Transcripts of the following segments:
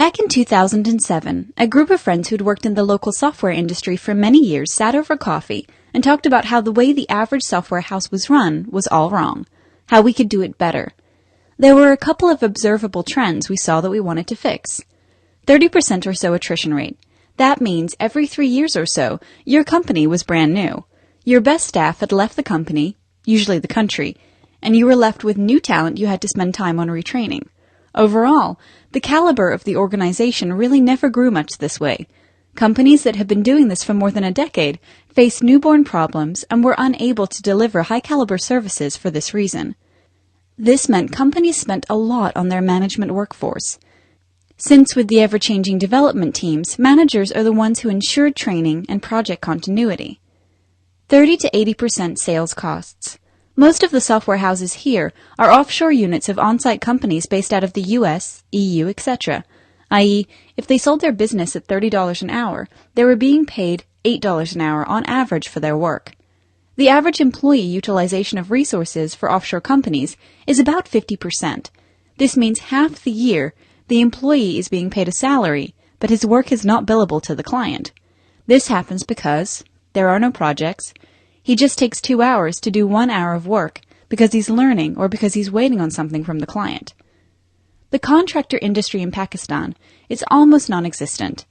Back in 2007, a group of friends who'd worked in the local software industry for many years sat over coffee and talked about how the way the average software house was run was all wrong, how we could do it better. There were a couple of observable trends we saw that we wanted to fix. 30% or so attrition rate. That means every 3 years or so, your company was brand new. Your best staff had left the company, usually the country, and you were left with new talent you had to spend time on retraining. Overall, the caliber of the organization really never grew much this way. Companies that had been doing this for more than a decade faced newborn problems and were unable to deliver high-caliber services for this reason. This meant companies spent a lot on their management workforce. Since with the ever-changing development teams, managers are the ones who ensured training and project continuity. 30 to 80% sales costs. Most of the software houses here are offshore units of on-site companies based out of the US, EU, etc., i.e., if they sold their business at $30 an hour, they were being paid $8 an hour on average for their work. The average employee utilization of resources for offshore companies is about 50%. This means half the year the employee is being paid a salary, but his work is not billable to the client. This happens because there are no projects. He just takes 2 hours to do 1 hour of work because he's learning or because he's waiting on something from the client. The contractor industry in Pakistan is almost non-existent.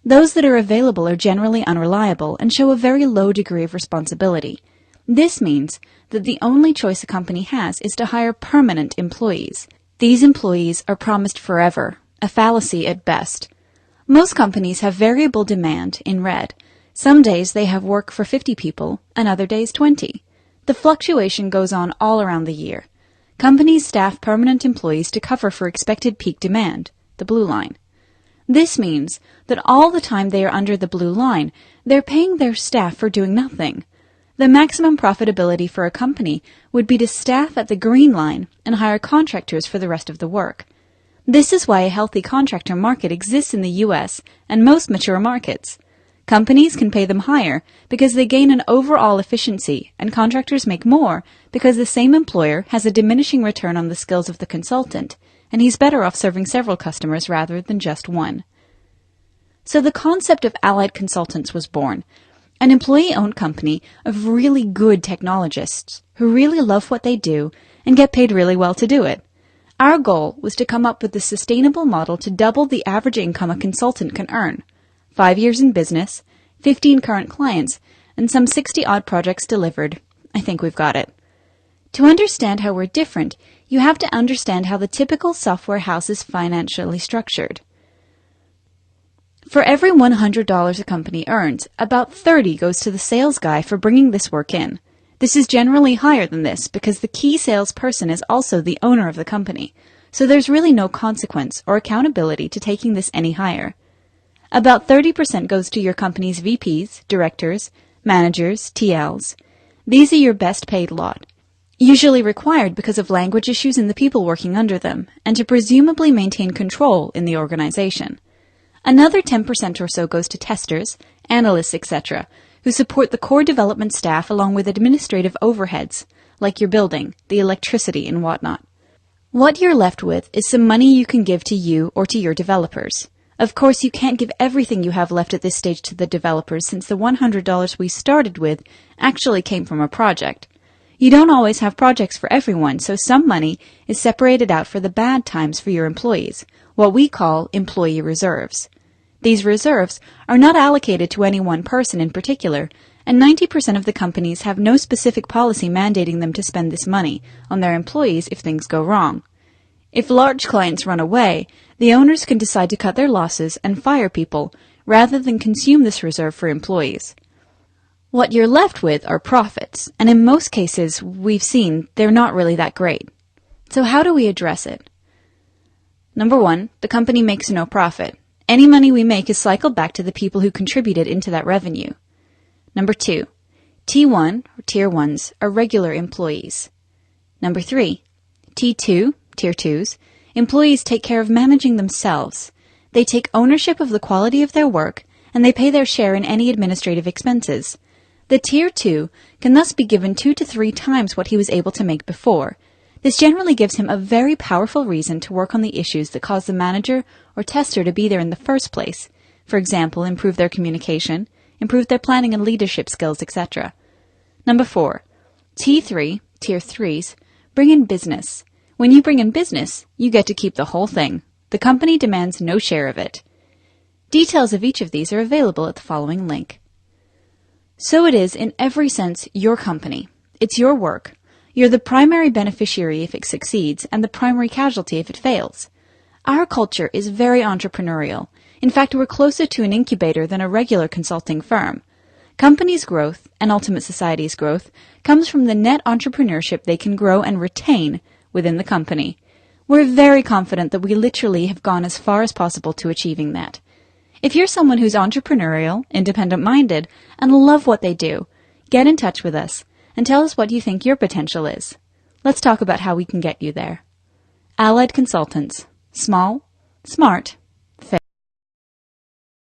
Those that are available are generally unreliable and show a very low degree of responsibility. This means that the only choice a company has is to hire permanent employees. These employees are promised forever, a fallacy at best. Most companies have variable demand in red. Some days they have work for 50 people, and other days 20. The fluctuation goes on all around the year. Companies staff permanent employees to cover for expected peak demand, the blue line. This means that all the time they are under the blue line, they're paying their staff for doing nothing. The maximum profitability for a company would be to staff at the green line and hire contractors for the rest of the work. This is why a healthy contractor market exists in the US and most mature markets. Companies can pay them higher because they gain an overall efficiency, and contractors make more because the same employer has a diminishing return on the skills of the consultant, and he's better off serving several customers rather than just one. So the concept of allied consultants was born, an employee-owned company of really good technologists who really love what they do and get paid really well to do it. Our goal was to come up with a sustainable model to double the average income a consultant can earn. 5 years in business, 15 current clients, and some 60-odd projects delivered. I think we've got it. To understand how we're different, you have to understand how the typical software house is financially structured. For every $100 a company earns, about $30 goes to the sales guy for bringing this work in. This is generally higher than this because the key salesperson is also the owner of the company, so there's really no consequence or accountability to taking this any higher. About 30% goes to your company's VPs, directors, managers, TLs. These are your best paid lot, usually required because of language issues in the people working under them, and to presumably maintain control in the organization. Another 10% or so goes to testers, analysts, etc., who support the core development staff along with administrative overheads, like your building, the electricity, and whatnot. What you're left with is some money you can give to you or to your developers. Of course, you can't give everything you have left at this stage to the developers since the $100 we started with actually came from a project. You don't always have projects for everyone, so some money is separated out for the bad times for your employees, what we call employee reserves. These reserves are not allocated to any one person in particular, and 90% of the companies have no specific policy mandating them to spend this money on their employees if things go wrong. If large clients run away, the owners can decide to cut their losses and fire people rather than consume this reserve for employees. What you're left with are profits, and in most cases we've seen they're not really that great. So how do we address it? Number 1, the company makes no profit. Any money we make is cycled back to the people who contributed into that revenue. Number 2, T1 or Tier 1s are regular employees. Number 3, T2, Tier 2s, employees take care of managing themselves. They take ownership of the quality of their work, and they pay their share in any administrative expenses. The Tier 2 can thus be given 2 to 3 times what he was able to make before. This generally gives him a very powerful reason to work on the issues that cause the manager or tester to be there in the first place. For example, improve their communication, improve their planning and leadership skills, etc. Number 4. T3, Tier 3s, bring in business. When you bring in business, you get to keep the whole thing. The company demands no share of it. Details of each of these are available at the following link. So it is, in every sense, your company. It's your work. You're the primary beneficiary if it succeeds and the primary casualty if it fails. Our culture is very entrepreneurial. In fact, we're closer to an incubator than a regular consulting firm. Companies' growth, and ultimate society's growth, comes from the net entrepreneurship they can grow and retain within the company. We're very confident that we literally have gone as far as possible to achieving that. If you're someone who's entrepreneurial, independent-minded, and love what they do, get in touch with us and tell us what you think your potential is. Let's talk about how we can get you there. Allied Consultants. Small, smart,